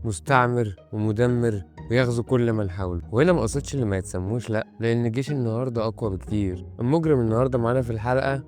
مستعمر ومدمر ويغزو كل من حوله. وهنا ما قصدش اللي ما يتسموش، لا، لان الجيش النهارده اقوى بكتير. المجرم النهارده معانا في الحلقه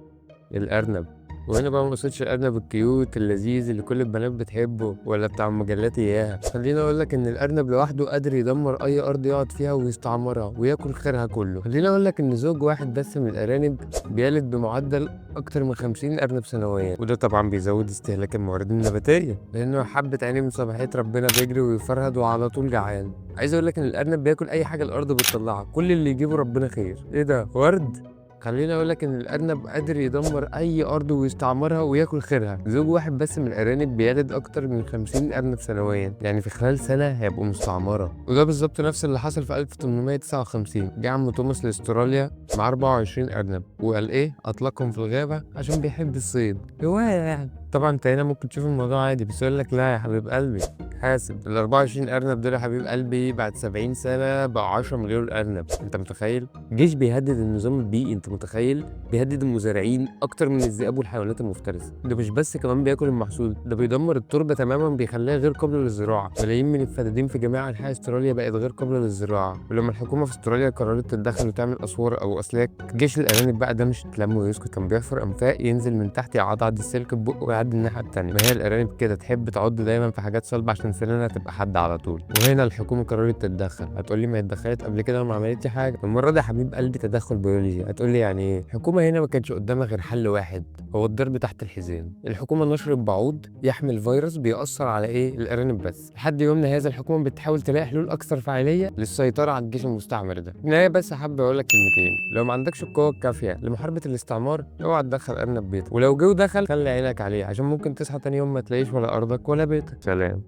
الارنب. وهنا بقى ما قصدش الارنب الكيوت اللذيذ اللي كل البنات بتحبه ولا بتاع المجلات اياها. خليني اقول لك ان الارنب لوحده قادر يدمر اي ارض يقعد فيها ويستعمرها وياكل خيرها كله. خليني اقول لك ان زوج واحد بس من الارانب بيلد بمعدل اكتر من 50 ارنب سنويا، وده طبعا بيزود استهلاك الموارد النباتيه لانه حبه عينيه من صباحيه ربنا بيجري ويفرهد وعلى طول جعان. عايز اقول لك ان الارنب بياكل اي حاجه الارض بتطلعها، كل اللي يجيبه ربنا خير. ايه ده ورد؟ خليني اقول لك ان الارنب قادر يدمر اي ارض ويستعمرها وياكل خيرها. زوج واحد بس من الارانب بيلد اكتر من 50 ارنب سنويا، يعني في خلال سنه هيبقوا مستعمره. وده بالظبط نفس اللي حصل في 1859. جه عم توماس لاستراليا مع 24 ارنب وقال ايه، اطلقهم في الغابه عشان بيحب الصيد، هوايه يعني. طبعا انت هنا ممكن تشوف الموضوع عادي، بس يقول لك لا يا حبيب قلبي، حاسب ال 24 ارنب دول يا حبيب قلبي بعد 70 سنه بقوا 10 مليون ارنب. انت متخيل؟ جيش بيهدد النظام البيئي، انت متخيل؟ بيهدد المزارعين اكتر من الذئاب والحيوانات المفترسه. ده مش بس كمان بياكل المحصول، ده بيدمر التربه تماما، بيخليها غير قابله للزراعه. ملايين من الفدادين في جميع انحاء استراليا بقت غير قابله للزراعه. ولما الحكومه في استراليا قررت تتدخل وتعمل اسوار او اسلاك، جيش الارانب بقى ده مش يتلم ويسكت، كان بيحفر انفاق ينزل من تحت يعض السلك ببقه ويعدي الناحيه التانيه. ما هي الارانب كده تحب تعض دايما في حاجات صلبه عشان سنانها تبقى حاده على طول. وهنا الحكومه قررت تتدخل. هتقولي ما اتدخلت قبل كده وما عملتش حاجه؟ المره دي يا حبيب قلبي تدخل بيولوجي. هتقولي يعني ايه؟ الحكومه هنا ما كانش قدامها غير حل واحد، هو الضرب تحت الحزام. الحكومه نشرت بعوض يحمل فيروس بيأثر على ايه، الارانب بس. لحد يومنا هذا الحكومه بتحاول تلاقي حلول اكثر فعاليه للسيطره على الجيش المستعمر ده. في النهايه بس حابب اقول لك كلمتين، لو ما عندكش القوه الكافيه لمحاربه الاستعمار اوعى تدخل ارنب بيتك، ولو جو دخل خلي عينك عليه عشان ممكن تصحى تاني يوم ما تلاقيش ولا ارضك ولا بيتك. سلام.